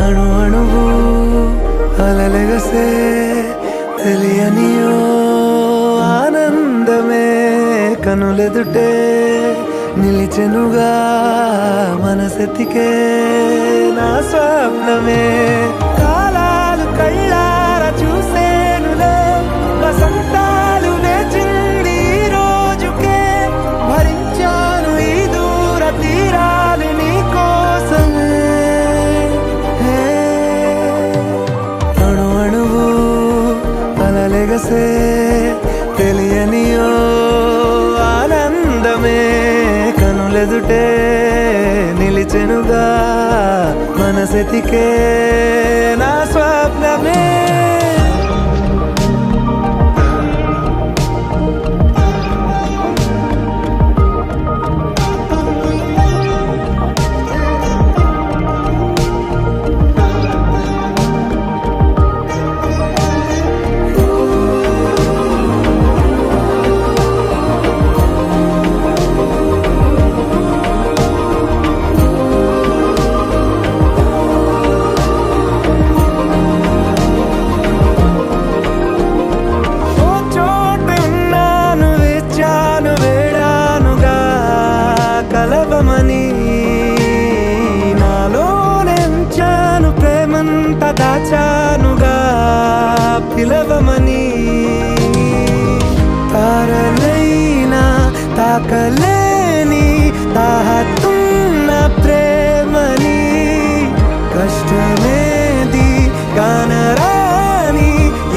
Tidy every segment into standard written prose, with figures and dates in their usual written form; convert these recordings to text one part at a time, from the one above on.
అణు అణువు అలలెగసే తెలియనియో ఆనందమే కనులెదుటే నిలిచెనుగా మనసెతికే నా స్వప్నమే కాలాలు కళ్ళార చూసేనులే వసంతాలు వేచింది ఈ రోజుకే భరించాను ఈ దూర తీరాలు నీ కోసమే అణు అణువు అలలెగసే తెలియనియో ఆనందమే కనులెదుటే నిలిచెనుగా మనసెతికే నా స్వప్నమే కలవమని నాలోనెంచాను ప్రేమంత దాచానుగా పిలవమని తారలైనా తాకలేని తాహతున్న ప్రేమని కష్టమేది కానరాని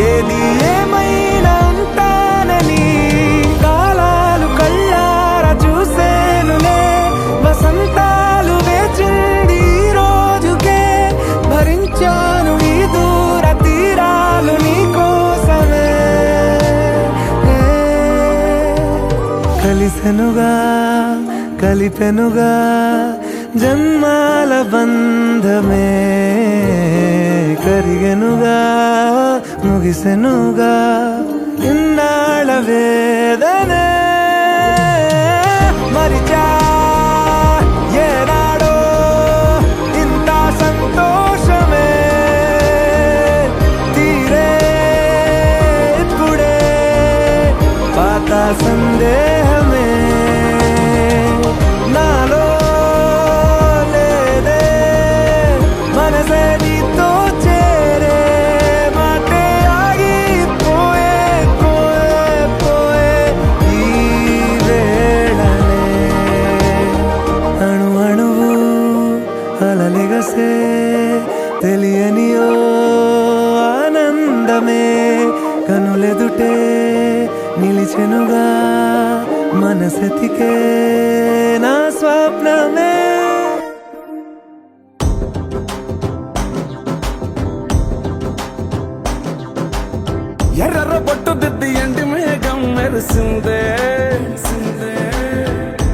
ఏది ఏమైనా ఉంటానని కాలాలు కళ్ళార చూసేనులే వసంతాలు వేచింది ఈ రోజుకే భరించాను ఈ దూర తీరాలు నీ కోసమే కలిసెనుగా కలిపెనుగా జన్మాల బంధమే కరిగెనుగా ముగిసెనుగా ఇన్నాళ్ళ వేదనే మరిచా ఏనాడో ఇంత సంతోషమే తీరే ఇప్పుడే పాత సందేహమే నాలో లేదే మనసే నీతో చేరే మాటే ఆగిపోయే పోయే పోయే ఈ వేళనే అణు అణువు అలలెగసే తెలియనియో ఆనందమే కనులెదుటే నిలిచెనుగా మనసెతికే నా స్వప్నమే ఎర్ర బొట్టు దిద్ది ఎండి మేఘం మెరిసిందే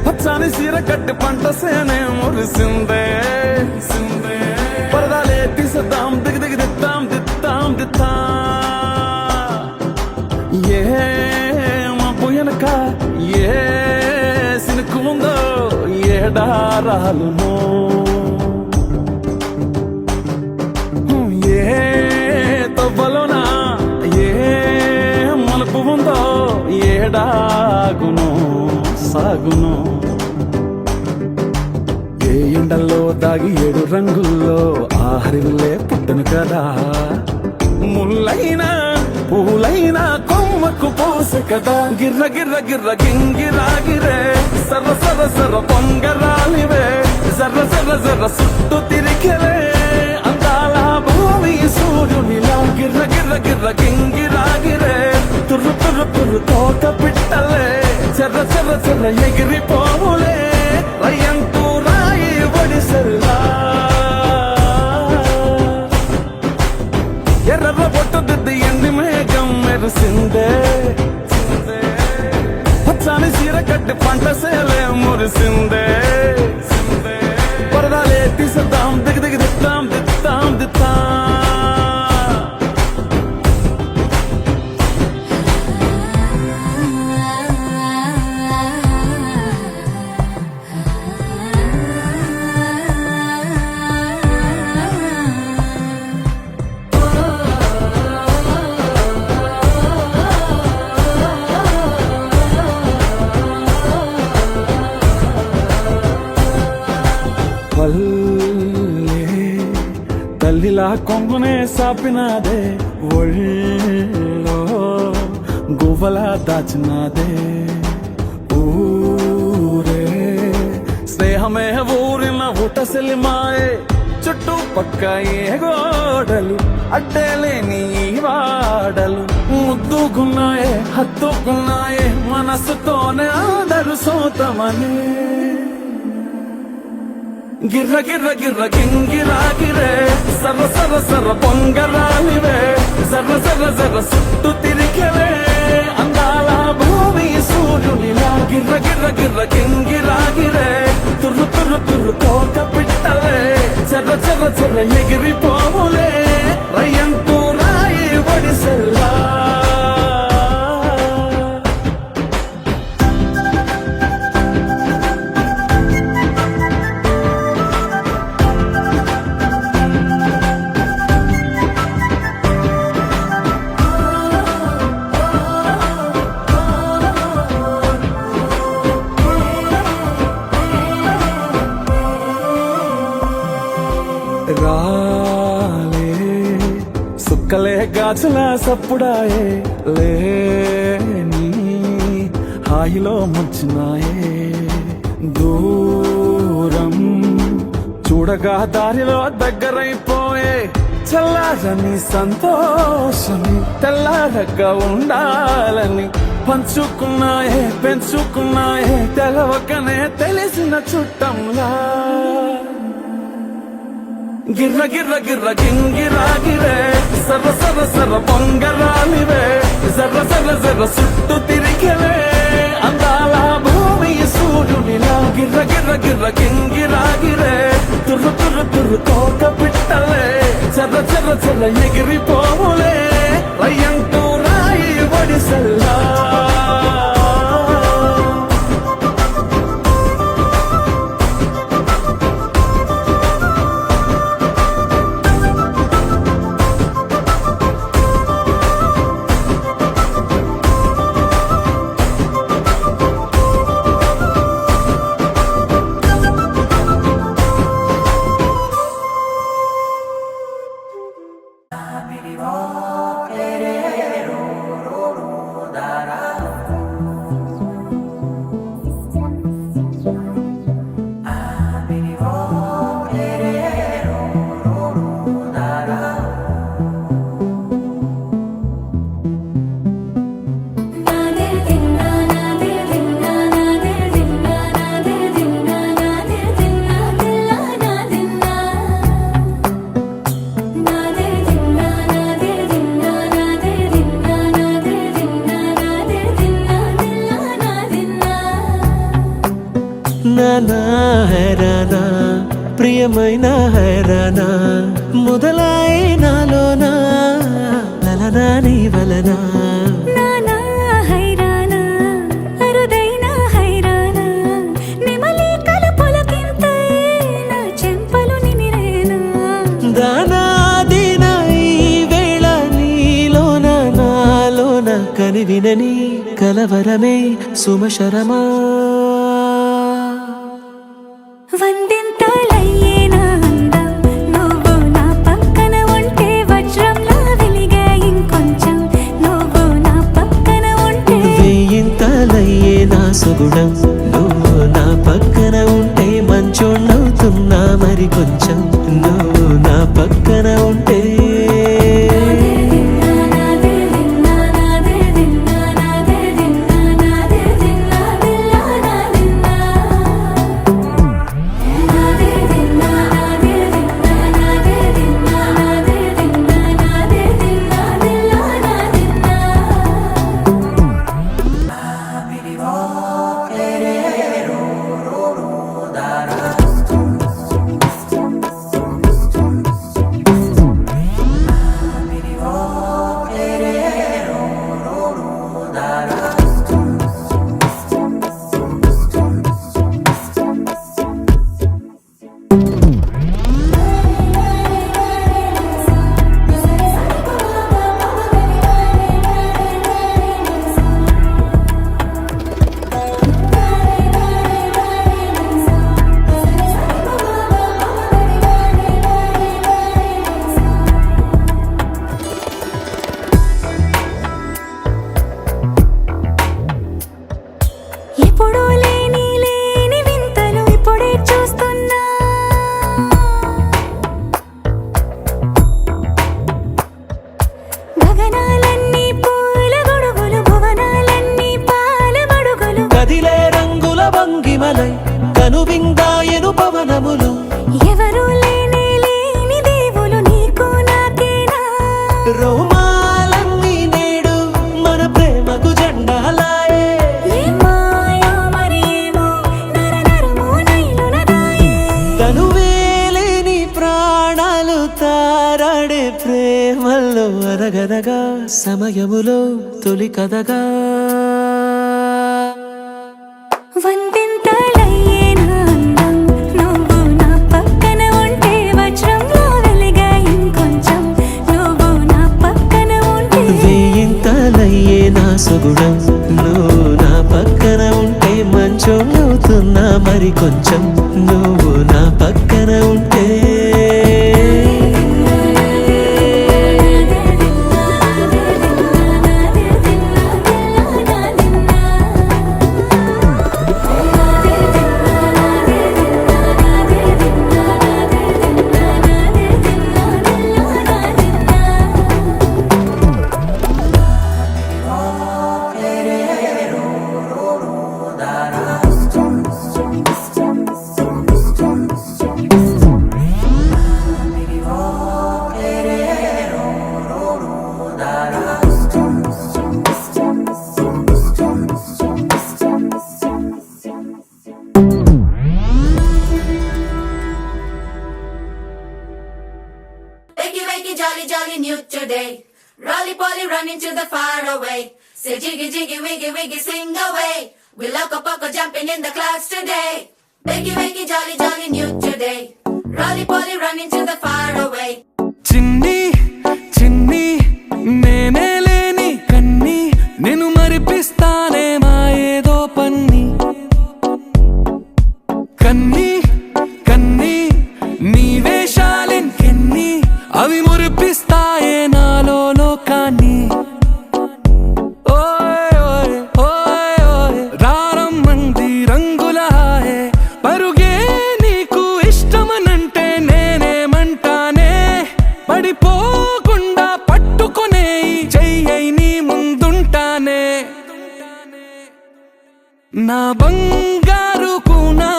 పచ్చని సీర కట్టి పంట సేనే మురిసిందే పరదాలే తీసేద్దాం దిగి దిగి దిద్దాం దిద్దాం దిద్దా ఏ మబ్బు వెనక ఏ సినుకు ఉందో ఏడారాలునో ఏ తవ్వలోనా ఏ మలుపు ఉందో ఏడాగునో సాగునో ఏ ఎండల్లో దాగి 7 రంగుల్లో ఆహరివులే పుట్టను కదా ముల్లైనా పూలైనా కొమ్మకు పోసే కదా గిర్ర గిర్ర గిర్ర గింగిరాగిరే సర్ర సర్ర సర్ర పొంగరాలివే జర్ర జర్ర జర్ర సుట్టు తిరిగిరే అందాల భూమి సూర్యునిలా గిర్ర గిర్ర గిర్ర గింగిరాగిరే తుర్రు తుర్రు తుర్రు తోట పిట్టలే చెర్ర చెర్ర చెర్ర ఎగిరిపోవులే రయ్యంటూ రాయి ఒడిసెల్లా ఎర్ర బొట్టు దిద్ది ఎండి మేఘం మెరిసిందే పచ్చాని చీర కట్టి పంట సేలే మురిసిందే పరదాలే తీసేద్దాం దిగి దిగి దిద్దాం దిద్దాం దిద్దాం పల్లె తల్లిలా కొంగునే సాపినాదే ఒళ్ళో గువ్వలా దాచినాదే ఊరే స్నేహమే ఊరిన ఊటసెలిమాయే చుట్టూ పక్క ఏ గోడలు అడ్డేలేని వాడలు ముద్దుకున్నాయే హత్తుకున్నాయే మనసుతోనే ఆదరు సోతమనే గిర్ర గిర్ర గిర్ర గింగిరాగిరే సర్ర సర్ర సర్ర పొంగరాలివే జర్ర జర్ర జర్ర సుట్టు తిరిగిరే అందాల భూమి సూర్యునిలా గిర్ర గిర్ర గిర్ర గింగిరాగిరే తుర్రు తుర్రు తుర్రు తోట పిట్టలే చెర్ర చెర్ర చెర్ర ఎగిరిపోవులే రయ్యంటూ రాయి ఒడిసెల్లా రాలే సుక్కలే గాచుల సప్పుడాయే లేని హాయిలో ముంచినాయే దూరం చూడగా దారిలో దగ్గరైపోయే చల్లారని సంతోషమి తెల్లారగా ఉండాలని పంచుకున్నాయే పెంచుకున్నాయే తెలవకనే తెలిసిన చుట్టంలా గిర్ర గిర్ర గిర్ర గింగిరాగిరే సర్ర సర్ర సర్ర పొంగరాలివే జర్ర జర్ర జర్ర సుట్టు తిరిగిరే అందాల భూమి సూర్యునిలా గిర్ర గిర్ర గిర్ర గింగిరాగిరే తుర్రు తుర్రు తుర్రు తోట పిట్టలే చెర్ర చెర్ర చెర్ర ఎగిరిపోవులే రయ్యంటూ రాయి ఒడిసెల్లా నానా హైరానా ప్రియమైన హైరానా మొదలాయి నాలోనా లలనా నీ వలనా నానా హైరానా అరుదైన హైరానా నెమలి కలుపులకింతై నా చెంపలు నిమిరేనా దానా దీనా ఈ వేళ నీలోన నాలోన కనివినని కలవరమే సుమశరమా వందింతలయ్యేనా అందం నువ్వు నా పక్కన ఉంటే వజ్రంలా వెలిగే ఇంకొంచెం నువ్వు నా పక్కన ఉంటే వన్పింతలయ్యే నా సుగుణం నువ్వు నా పక్కన ఉంటే మంచోణ్ణవుతున్నా మరి కొంచెం నువ్వు నా పక్కన ఉంటే ఎప్పుడూ లేని లేని వింతలు ఇప్పుడే చూస్తున్నా గగనాలన్నీ పూల గొడుగులు భువనాలన్నీ పాల మడుగులు కదిలే రంగుల భంగిమలై కనువిందాయను పవనములు ఎవరూ లేని లేని దేవులు నీకు నాకేనా రోమాలన్నీ నేడు మన ప్రేమకు జెండాలాయే ఏ మాయో మరేమో నరనరమో నైలునదాయే తనువేలేని ప్రాణాలు తారాడే ప్రేమల్లో అరగదగా సమయములో తొలి కథగా వన్పింతలయ్యే నా అందం నువ్వు నా పక్కన ఉంటే వజ్రంలో వెలిగా ఇంకొంచెం నువ్వు నా పక్కన ఉంటే వేయింతలయ్యే నా సుగుణం నువ్వు నా పక్కన ఉంటే మంచోణ్ణవుతున్నా మరి కొంచెం నువ్వు నా పక్కన ఉంటే Wakey, wakey, jolly, jolly, new today. Rolly poly, running to the far away. Say jiggy, jiggy, wiggy, wiggy, sing away. We loco poco jumping in the clouds today. Wakey, wakey, jolly, jolly, new today. Rolly poly, running to the far away. చిన్ని చిన్ని నేనే లేని కన్ని నేను మరిపిస్తానే మా ఏదో పన్ని కన్ని కన్ని నీ వేషాలెన్కెన్ని అవి మురిపిస్తాయే నాలో లోకాన్ని ఓయ్ ఓయ్ ఓయ్ ఓయ్ రారమ్మంది రంగుల హాయే పరుగే నీకు ఇష్టమనంటే నేనేమంటానే పడిపోకుండా పట్టుకునే చెయ్యై నీ ముందుంటానే నా బంగారు కూనా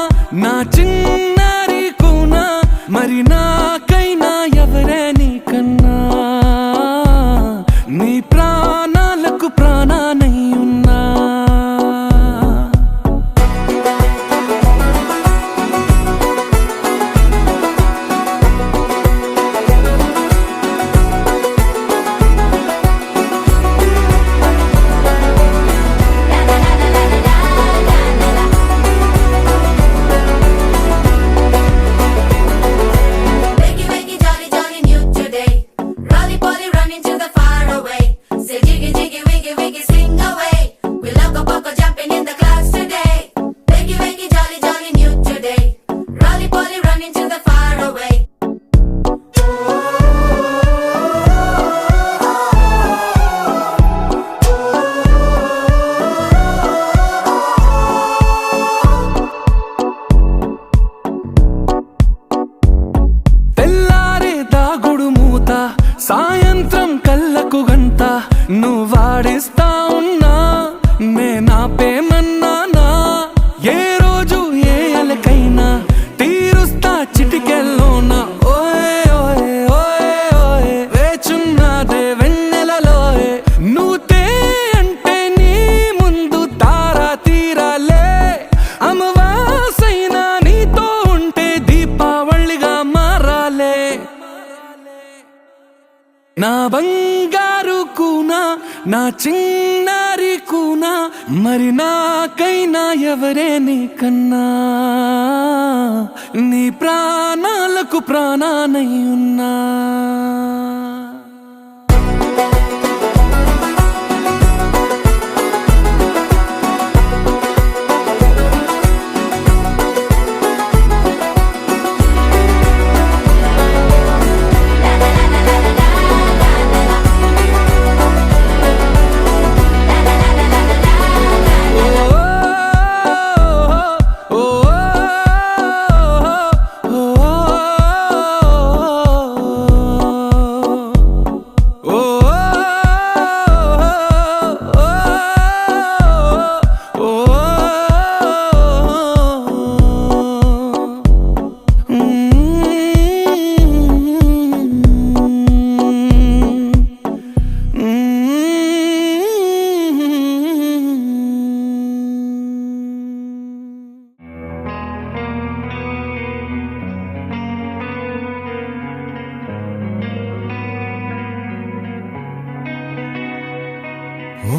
నా చిన్నారి కూనా మరి నాకైనా ఎవరే నీకన్నా నీ ప్రాణాలకు ప్రాణానై ఉన్నా Wakey, చిన్నారి కూనా మరి నాకైనా ఎవరే నీకన్నా నీ ప్రాణాలకు ప్రాణానై ఉన్నా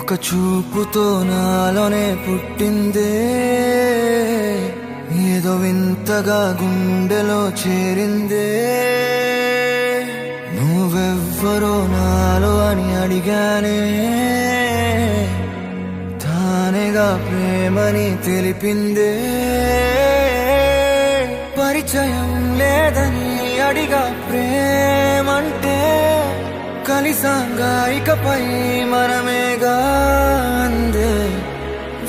ఒక చూపుతో నాలోనే పుట్టిందే ఏదో వింతగా గుండెలో చేరిందే నువ్వెవ్వరో నాలో అని అడిగానే తానేగా ప్రేమని తెలిపిందే పరిచయం లేదని అడిగా ప్రేమంటే కలిసాంగా ఇకపై మనమేగా అందే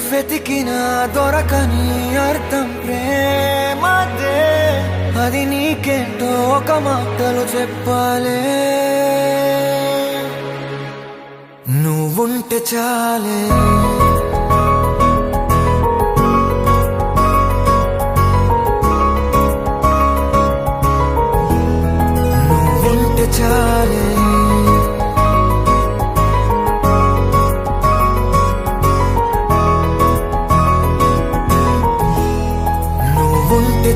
వెతికినా దొరకని అర్థం ప్రేమదే అది నీకేంటో ఒక మాటలు చెప్పాలే నువ్వుంటే చాలే నువ్వుంటే చాలే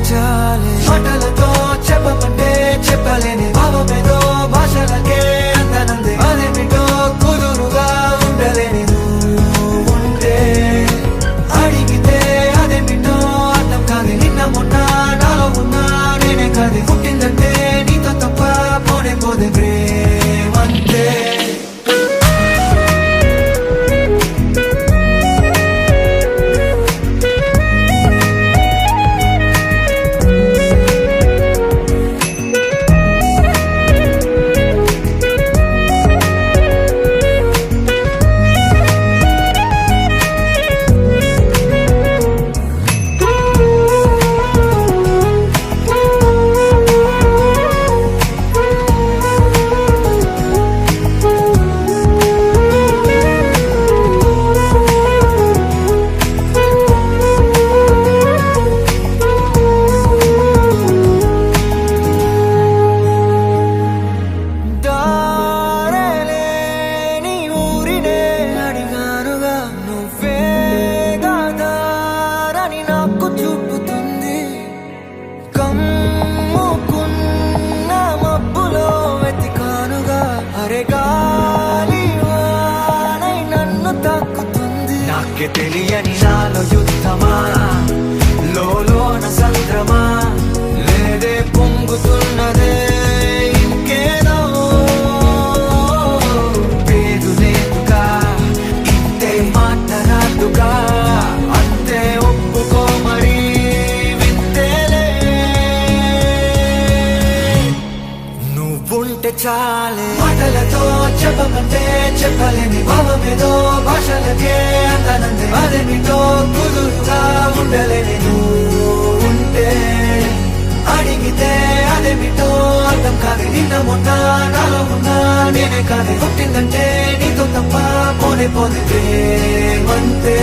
చాలే మాటలతో చెప్పమంటే చెప్పలేని భావమేదో భాషలకే అందనందే అదేమిటో కుదురుగా ఉండలేని నువ్వుంటే అడిగితే అదేమిటో అర్థం కాదు నిన్న మొన్న నాలో ఉన్నా నేనే కాదు పుట్టిందంటే నీతో తప్ప పోనే పోదే ప్రేమంతే తెలియని నాలో యుద్ధమా లోన సంద్రమా లేదే పొంగుతున్నదే ఇంకేదో పేరు లేదుగా ఇంతే మాట్లాడుగా అంతే ఒప్పుకో మరి వింతేలే నువ్వుంటే చాలే మాటలతో చెప్పమంటే చెప్పలేని భావమేదో భాషలకే అందనందే అదేమిటో కుదురుగా ఉండలేని నువ్వుంటే అడిగితే అదేమిటో అర్థం కాదు నిన్న మొన్న నాలో ఉన్నా నేనే కాదు పుట్టిందంటే నీతో తప్ప పోనే పోతే ప్రేమంతే